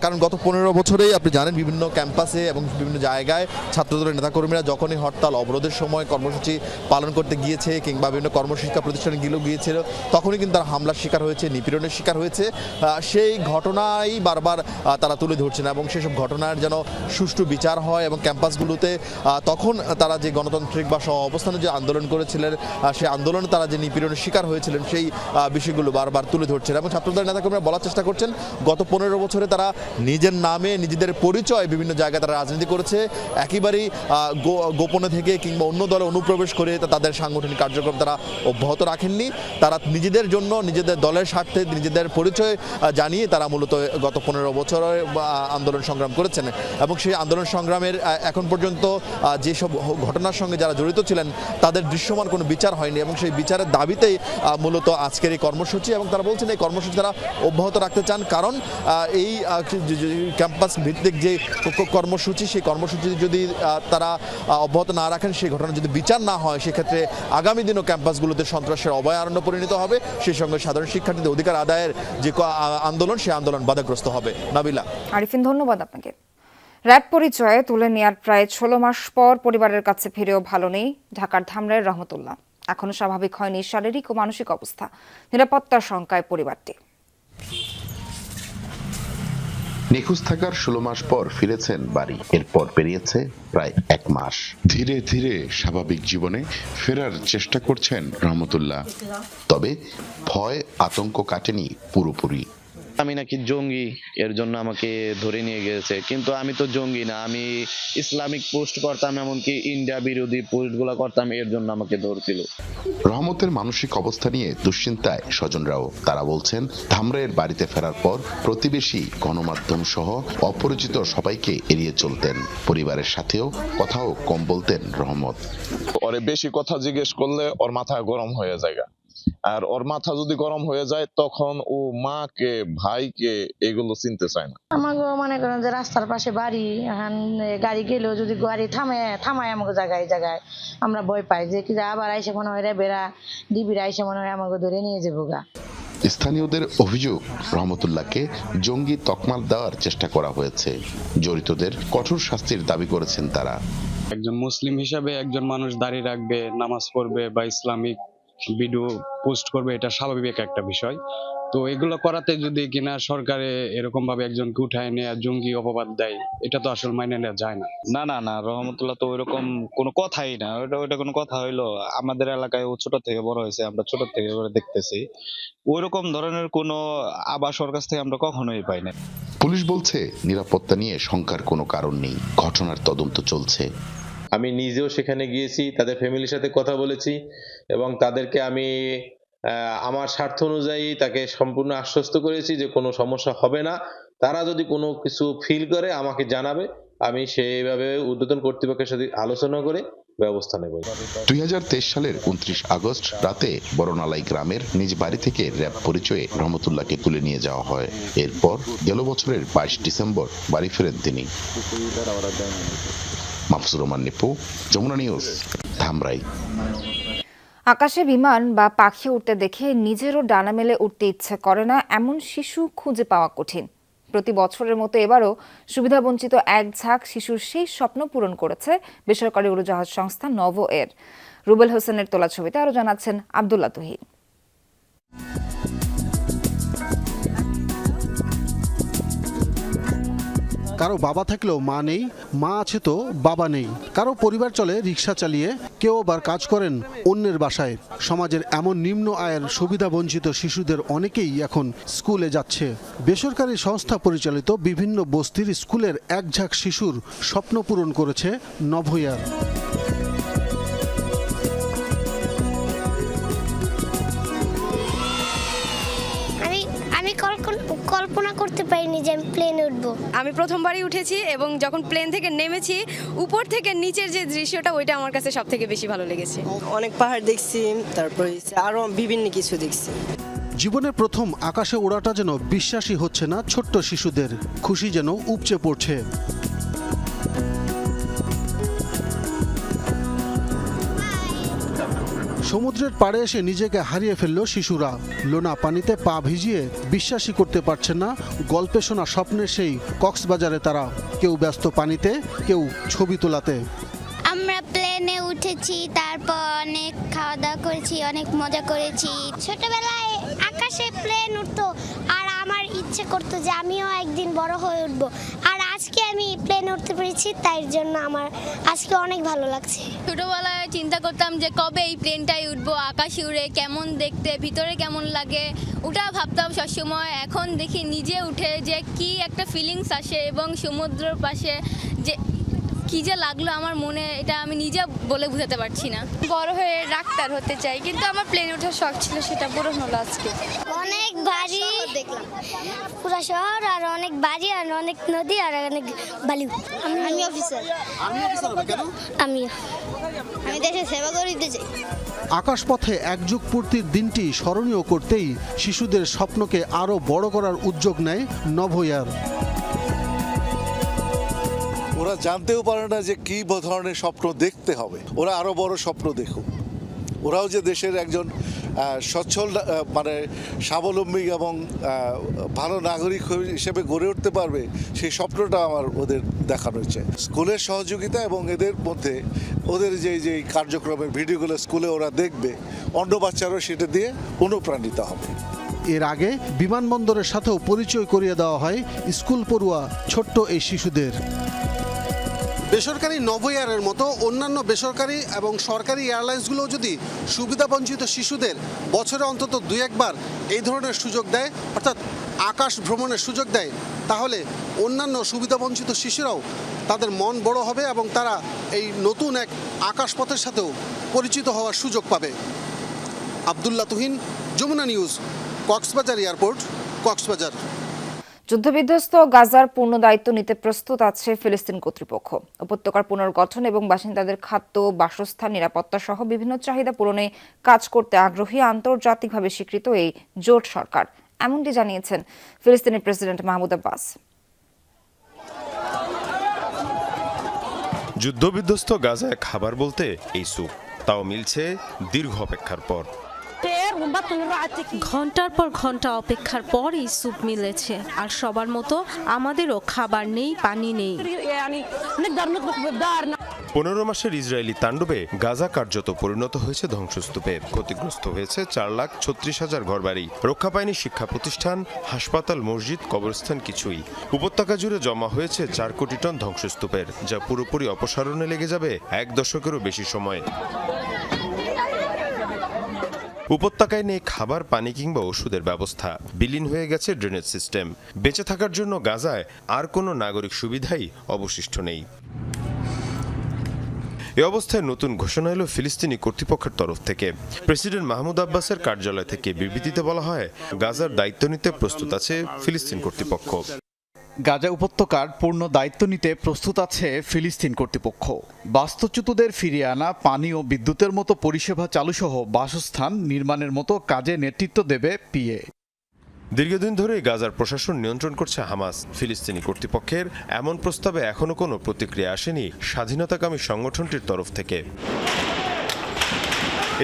কারণ গত 15 বছরেই আপনি জানেন, বিভিন্ন ক্যাম্পাসে এবং বিভিন্ন জায়গায় ছাত্রদলের নেতাকর্মীরা যখনই হরতাল অবরোধের সময় কর্মসূচি পালন করতে গিয়েছে কিংবা বিভিন্ন কর্মশিক্ষা প্রতিষ্ঠানে গিয়েছিল, তখনই কিন্তু তারা হামলার শিকার হয়েছে, নিপীড়নের শিকার হয়েছে। সেই ঘটনাই বারবার তারা তুলে ধরছেন এবং সেসব ঘটনার যেন সুষ্ঠু বিচার হয় এবং ক্যাম্পাসগুলোতে তখন তারা যে গণতান্ত্রিক বা সহ অবস্থানে যে আন্দোলন করেছিলেন, সেই আন্দোলনে তারা যে নিপীড়নের শিকার হয়েছিলেন, সেই বিষয়গুলো বারবার তুলে ধরছেন। এবং ছাত্রদলের নেতাকর্মীরা বলার চেষ্টা করছেন, গত 15 বছরে তারা নিজের নামে, নিজেদের পরিচয় বিভিন্ন জায়গায় তারা রাজনীতি করেছে, একেবারেই গোপনে থেকে কিংবা অন্য দলে অনুপ্রবেশ করে তাদের সাংগঠনিক কার্যক্রম তারা অব্যাহত রাখেননি। তারা নিজেদের জন্য, নিজেদের দলের স্বার্থে, নিজেদের পরিচয় জানিয়ে তারা মূলত গত 15 বছরে আন্দোলন সংগ্রাম করেছেন। এবং সেই আন্দোলন সংগ্রামের এখন পর্যন্ত যেসব ঘটনার সঙ্গে যারা জড়িত ছিলেন, তাদের দৃশ্যমান কোনো বিচার হয়নি এবং সেই বিচারের দাবিতেই মূলত আজকের এই কর্মসূচি। এবং তারা বলছেন এই কর্মসূচি তারা অব্যাহত রাখতে চান, কারণ এই ক্যাম্পাস ভিত্তিক যে কর্মসূচি, সেই কর্মসূচি যদি তারা অব্যাহত না রাখেন, সেই ঘটনা যদি বিচার না হয়, সেক্ষেত্রে আগামী দিনও ক্যাম্পাসগুলোতে সন্ত্রাসের অভয়ারণ্য পরিণত হবে। সেই সঙ্গে সাধারণ শিক্ষার্থীদের অধিকার আদায়ের যে আন্দোলন, সেই আন্দোলন বাধাগ্রস্ত হবে। নাবিলা। আরিফিন, ধন্যবাদ আপনাকে। র‍্যাব পরিচয়ে তুলে নেওয়ার প্রায় 16 মাস পর পরিবারের কাছে ফিরেও ভালো নেই ঢাকার ধামরাইয়ের রহমতুল্লাহ। এখনো স্বাভাবিক হয়নি শারীরিক ও মানসিক অবস্থা। নিরাপত্তার শঙ্কায় পরিবারটি। নিখোঁজ থাকার 16 মাস পর ফিরেছেন বাড়ি। এরপর পেরিয়েছে প্রায় 1 মাস। ধীরে ধীরে স্বাভাবিক জীবনে ফেরার চেষ্টা করছেন রহমতুল্লাহ, তবে ভয় আতঙ্ক কাটেনি পুরোপুরি। আমি নাকি জঙ্গি, এর জন্য আমাকে ধরে নিয়ে গেছে, কিন্তু আমি তো জঙ্গি না, আমি ইসলামিক পোস্ট করতাম, এমনকি ইন্ডিয়া বিরোধী পোস্টগুলো করতাম, এর জন্য আমাকে ধরছিল। রহমতের মানসিক অবস্থা নিয়ে দুশ্চিন্তায় স্বজনরাও। তারা বলছেন ধামরাইয়ের বাড়িতে ফেরার পর প্রতিবেশী, গণমাধ্যম সহ অপরিচিত সবাইকে এড়িয়ে চলতেন। পরিবারের সাথেও কথাও কম বলতেন রহমত। ওরে বেশি কথা জিজ্ঞেস করলে ওর মাথা গরম হয়ে যায়, আর ওর মাথা যদি গরম হয়ে যায় তখন ও মাকে, ভাইকে এগুলো চিনতে চায় না। আমাকে মনে করেন যে রাস্তার পাশে বাড়ি, এখন গাড়ি গেলেও যদি গাড়ি থামায় আমাকে জায়গায় আমরা ভয় পাই যে কি আবার আইসে মনে হয় বেড়া ডিবিরা আইসে মনে হয় আমাকে ধরে নিয়ে যাবো গা। স্থানীয়দের অভিযোগ, রহমতুল্লাহকে জঙ্গি তকমা দেওয়ার চেষ্টা করা হয়েছে। জড়িতদের কঠোর শাস্তির দাবি করেছেন তারা। একজন মুসলিম হিসাবে একজন মানুষ দাঁড়িয়ে রাখবে, নামাজ পড়বে বা ইসলামিক ভিডিও পোস্ট করবে, এটা স্বাভাবিক একটা বিষয়। তো এগুলো করাতে যদি কিনা সরকারে এরকম ভাবে একজনকে উঠায় নিয়ে জঙ্গি অপবাদ দেয়, এটা তো আসলে মাইনে নেওয়া যায় না। না, রহমতুল্লাহ তো ওইরকম কোনো কথাই না, ওইটা কোনো কথা হইলো? আমাদের এলাকায় ও ছোট থেকে বড় হয়েছে, আমরা ছোট থেকে দেখতেছি, ওইরকম ধরনের কোনো আভাস ওর কাছ থেকে আমরা কখনোই পাই না। পুলিশ বলছে নিরাপত্তা নিয়ে শঙ্কার কোনো কারণ নেই, ঘটনার তদন্ত চলছে। আমি নিজেও সেখানে গিয়েছি, তাদের ফ্যামিলির সাথে কথা বলেছি এবং তাদেরকে আমি আমার স্বার্থ অনুযায়ী তাকে সম্পূর্ণ আশ্বস্ত করেছি যে কোনো সমস্যা হবে না। তারা যদি কোনো কিছু ফিল করে আমাকে জানাবে, আমি সেইভাবে ঊর্ধ্বতন কর্তৃপক্ষের সাথে আলোচনা করে ব্যবস্থা নেব। 2023 সালের 29 আগস্ট রাতে বড়নালাই গ্রামের নিজ বাড়ি থেকে র‍্যাব পরিচয়ে রহমতুল্লাহকে তুলে নিয়ে যাওয়া হয়। এরপর গেল বছরের 22 ডিসেম্বর বাড়ি ফেরেন তিনি। মাহফুজুর রহমান নিপু, যমুনা নিউজ, ধামরাই। আকাশে বিমান বা পাখি উঠতে দেখে নিজেরও ডানা মেলে উঠতে ইচ্ছে করে না এমন শিশু খুঁজে পাওয়া কঠিন। প্রতি বছরের মতো এবারও সুবিধাবঞ্চিত এক ঝাঁক শিশুর সেই স্বপ্ন পূরণ করেছে বেসরকারি উড়োজাহাজ সংস্থা নভো এর। রুবেল হোসেনের তোলা ছবিতে আরও জানাচ্ছেন আব্দুল্লাহ তুহিন। কারো বাবা থাকলেও মা নেই, মা আছে তো বাবা নেই। কারো পরিবার চলে রিক্সা চালিয়ে, কেউ আবার কাজ করেন অন্যের বাসায়। সমাজের এমন নিম্ন আয়ের সুবিধা বঞ্চিত শিশুদের অনেকেই এখন স্কুলে যাচ্ছে। বেসরকারি সংস্থা পরিচালিত বিভিন্ন বস্তির স্কুলের এক ঝাঁক শিশুর স্বপ্ন পূরণ করেছে নভো এয়ার। আমি কল্পনা করতে পারিনি যে আমি প্লেনে উঠবো। আমি প্রথমবারই উঠেছি এবং যখন প্লেন থেকে নেমেছি, উপর থেকে নিচের যে দৃশ্যটা, ওইটা আমার কাছে সব থেকে বেশি ভালো লেগেছে। অনেক পাহাড় দেখছি, তারপরে আরো বিভিন্ন কিছু দেখছি। জীবনের প্রথম আকাশে ওড়াটা যেন বিশ্বাসই হচ্ছে না ছোট্ট শিশুদের, খুশি যেন উপচে পড়ছে। সমুদ্রের পাড়ে এসে নিজেকে হারিয়ে ফেলল শিশুরা। লোনা পানিতে পা ভিজিয়ে বিশ্বাসই করতে পারছে না গল্পে শোনা স্বপ্নের সেই কক্সবাজারে তারা। কেউ ব্যস্ত পানিতে, কেউ ছবি তোলাতে। আমরা প্লেনে উঠেছি, তারপর অনেক খাওয়া দাওয়া করেছি, অনেক মজা করেছি। ছোটবেলায় আকাশে প্লেন উঠতো আর আমার ইচ্ছে করতো যে আমিও একদিন বড় হয়ে উঠবো, আর আজকে আমি প্লেনে উঠতে পেরেছি, তাই জন্য আমার আজকে অনেক ভালো লাগছে। ছোটবেলায় চিন্তা করতাম যে কবে এই প্লেনটাই উঠবো, আকাশে উড়ে কেমন দেখতে, ভিতরে কেমন লাগে, ওটা ভাবতাম সবসময়। এখন দেখি নিজে উঠে যে কি একটা ফিলিংস আসে এবং সমুদ্রের পাশে যে কি যে লাগলো আমার মনে, এটা আমি নিজে বলে বোঝাতে পারছি না। বড় হয়ে ডাক্তার হতে চাই, কিন্তু আমার প্লেনে ওঠার শখ ছিল, সেটা পূরণ হলো আজকে। অনেক বাড়ি দেখলাম, পুরো শহর, আর অনেক বাড়ি, আর অনেক নদী, আর অনেক বালি। আমি অফিসার। আমি দেশের সেবা করতে চাই। আকাশপথে একযুগ পূর্তির দিনটি স্মরণীয় করতেই শিশুদের স্বপ্নকে আরও বড় করার উদ্যোগ নেয় নভো এয়ার। ওরা জানতেও পারে না যে কি ধরনের স্বপ্ন দেখতে হবে। ওরা আরো বড় স্বপ্ন দেখুক। ওরাও যে দেশের একজন সচ্ছল মানে স্বাবলম্বী এবং ভালো নাগরিক হিসেবে গড়ে উঠতে পারবে, সেই স্বপ্নটা আমার ওদের দেখানো হচ্ছে। স্কুলের সহযোগিতা এবং এদের মধ্যে ওদের যে কার্যক্রমের ভিডিওগুলো স্কুলে ওরা দেখবে, অন্য বাচ্চারাও সেটা দিয়ে অনুপ্রাণিত হবে। এর আগে বিমানবন্দরের সাথেও পরিচয় করিয়ে দেওয়া হয় স্কুল পড়ুয়া ছোট্ট এই শিশুদের। বেসরকারি নভোএয়ারের মতো অন্যান্য বেসরকারি এবং সরকারি এয়ারলাইন্সগুলো যদি সুবিধাবঞ্চিত শিশুদের বছরে অন্তত 2-1 বার এই ধরনের সুযোগ দেয়, অর্থাৎ আকাশ ভ্রমণের সুযোগ দেয়, তাহলে অন্যান্য সুবিধাবঞ্চিত শিশুরাও তাদের মন বড় হবে এবং তারা এই নতুন এক আকাশপথের সাথেও পরিচিত হওয়ার সুযোগ পাবে। Abdullah Tuhin, Jamuna news, Cox's Bazar airport, Cox's Bazar. যুদ্ধবিধ্বস্ত গাজার পূর্ণ দায়িত্ব নিতে প্রস্তুত আছে ফিলিস্তিন কর্তৃপক্ষ। উপত্যকার পুনর্গঠন এবং বাসিন্দাদের খাদ্য, বাসস্থান, নিরাপত্তা সহ বিভিন্ন চাহিদা পূরণে কাজ করতে আগ্রহী আন্তর্জাতিকভাবে স্বীকৃত এই জোট সরকার, এমনটি জানিয়েছেন ফিলিস্তিনি প্রেসিডেন্ট মাহমুদ আব্বাস। যুদ্ধবিধ্বস্ত গাজায় খাবার বলতে এই স্যুপ, তাও মিলছে দীর্ঘ অপেক্ষার পর। ঘন্টার পর ঘন্টা অপেক্ষার পর এই স্যুপ মিলেছে, আর সবার মতো আমাদেরও খাবার নেই, পানি নেই। 15 মাসের ইসরায়েলি তাণ্ডবে গাজা কার্যত পরিণত হয়েছে ধ্বংসস্তূপে। ক্ষতিগ্রস্ত হয়েছে 4,36,000 ঘরবাড়ি, রক্ষা পায়নি শিক্ষা প্রতিষ্ঠান, হাসপাতাল, মসজিদ, কবরস্থান, কিছুই। উপত্যকা জুড়ে জমা হয়েছে 4 কোটি টন ধ্বংসস্তূপের, যা পুরোপুরি অপসারণে লেগে যাবে 1 দশকেরও বেশি সময়। উপত্যকায় নেই খাবার, পানি কিংবা ওষুধের ব্যবস্থা, বিলীন হয়ে গেছে ড্রেনেজ সিস্টেম। বেঁচে থাকার জন্য গাজায় আর কোনো নাগরিক সুবিধাই অবশিষ্ট নেই। এ অবস্থায় নতুন ঘোষণা এলো ফিলিস্তিনি কর্তৃপক্ষের তরফ থেকে। প্রেসিডেন্ট মাহমুদ আব্বাসের কার্যালয় থেকে বিবৃতিতে বলা হয়, গাজার দায়িত্ব নিতে প্রস্তুত আছে ফিলিস্তিন কর্তৃপক্ষ। গাজা উপত্যকার পূর্ণ দায়িত্ব নিতে প্রস্তুত আছে ফিলিস্তিন কর্তৃপক্ষ। বাস্তুচ্যুতদের ফিরিয়ে আনা, পানি ও বিদ্যুতের মতো পরিষেবা চালুসহ বাসস্থান নির্মাণের মতো কাজে নেতৃত্ব দেবে পিএ। দীর্ঘদিন ধরে গাজার প্রশাসন নিয়ন্ত্রণ করছে হামাস। ফিলিস্তিনি কর্তৃপক্ষের এমন প্রস্তাবে এখনো কোনো প্রতিক্রিয়া আসেনি স্বাধীনতাকামী সংগঠনটির তরফ থেকে।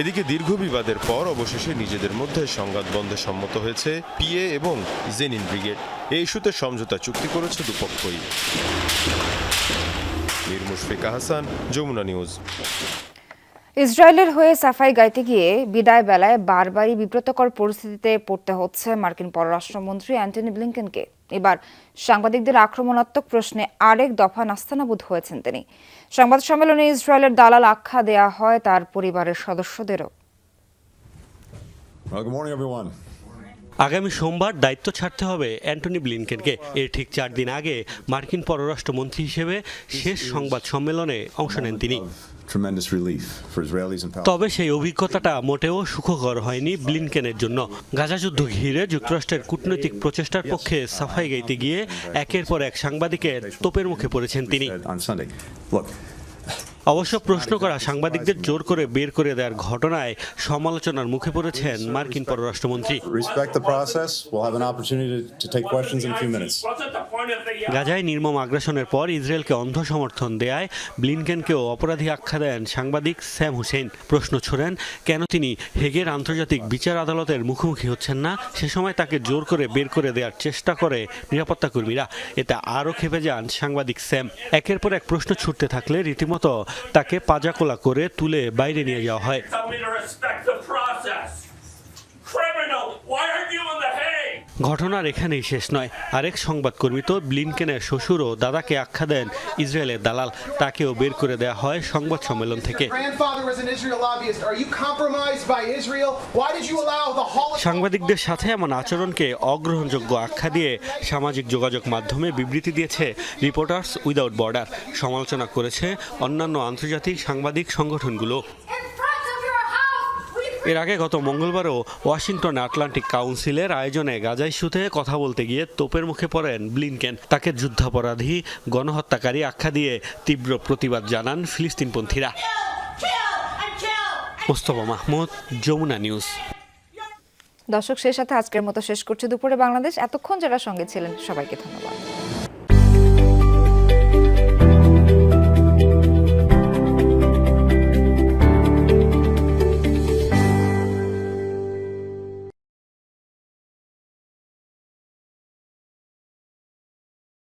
এদিকে দীর্ঘ বিবাদের পর অবশেষে নিজেদের মধ্যে সংঘাত বন্ধে সম্মত হয়েছে পিএ এবং জেনিন ব্রিগেড। এই ইস্যুতে সমঝোতা চুক্তি করেছে দুপক্ষই। মীর মুশফিকা হাসান, যমুনা নিউজ। ইসরায়েলের হয়ে সাফাই গাইতে গিয়ে বিদায় বেলায় বারবারই বিব্রতকর পরিস্থিতিতে পড়তে হচ্ছে মার্কিন পররাষ্ট্রমন্ত্রী অ্যান্টনি ব্লিংকেনকে। এবার সাংবাদিকদের আক্রমণাত্মক প্রশ্নে আরেক দফা নাস্তানাবুদ হয়েছেন তিনি। সংবাদ সম্মেলনে ইসরায়েলের দালাল আখ্যা দেয়া হয় তার পরিবারের সদস্যদেরও। আগামী সোমবার দায়িত্ব ছাড়তে হবে অ্যান্টনি ব্লিনকেনকে। এর ঠিক 4 দিন আগে মার্কিন পররাষ্ট্রমন্ত্রী হিসেবে শেষ সংবাদ সম্মেলনে অংশ নেন তিনি। তবে সেই অভিজ্ঞতাটা মোটেও সুখকর হয়নি ব্লিনকেনের জন্য। গাজা যুদ্ধ ঘিরে যুক্তরাষ্ট্রের কূটনৈতিক প্রচেষ্টার পক্ষে সাফাই গাইতে গিয়ে একের পর এক সাংবাদিকের তোপের মুখে পড়েছেন তিনি। অবশ্য প্রশ্ন করা সাংবাদিকদের জোর করে বের করে দেওয়ার ঘটনায় সমালোচনার মুখে পড়েছেন মার্কিন পররাষ্ট্রমন্ত্রী। গাজায় নির্মম আগ্রাসনের পর ইসরায়েলকে অন্ধ সমর্থন দেয়ায় ব্লিনকেনকেও অপরাধী আখ্যা দেন সাংবাদিক স্যাম হুসেইন। প্রশ্ন ছোড়েন কেন তিনি হেগের আন্তর্জাতিক বিচার আদালতের মুখোমুখি হচ্ছেন না। সে সময় তাকে জোর করে বের করে দেওয়ার চেষ্টা করে নিরাপত্তা কর্মীরা। এতে আরও ক্ষেপে যান সাংবাদিক স্যাম। একের পর এক প্রশ্ন ছুটতে থাকলে রীতিমতো তাকে পাজাকোলা করে তুলে বাইরে নিয়ে যাওয়া হয়। ঘটনার এখানেই শেষ নয়। আরেক সংবাদকর্মী তো ব্লিনকেনের শ্বশুর ও দাদাকে আখ্যা দেন ইসরায়েলের দালাল। তাকেও বের করে দেওয়া হয় সংবাদ সম্মেলন থেকে। সাংবাদিকদের সাথে এমন আচরণকে অগ্রহণযোগ্য আখ্যা দিয়ে সামাজিক যোগাযোগ মাধ্যমে বিবৃতি দিয়েছে রিপোর্টার্স উইদাউট বর্ডার। সমালোচনা করেছে অন্যান্য আন্তর্জাতিক সাংবাদিক সংগঠনগুলো। এর আগে গত মঙ্গলবারও ওয়াশিংটনে আটলান্টিক কাউন্সিলের আয়োজনে গাজা ইস্যুতে কথা বলতে গিয়ে তোপের মুখে পড়েন ব্লিনকেন। তাকে যুদ্ধাপরাধী, গণহত্যাকারী আখ্যা দিয়ে তীব্র প্রতিবাদ জানান ফিলিস্তিনপন্থীরা। মোস্তফা মাহমুদ, যমুনা নিউজ। দর্শক, সেই সাথে আজকের মতো শেষ করছি দুপুরে বাংলাদেশ। এতক্ষণ যারা সঙ্গে ছিলেন সবাইকে ধন্যবাদ।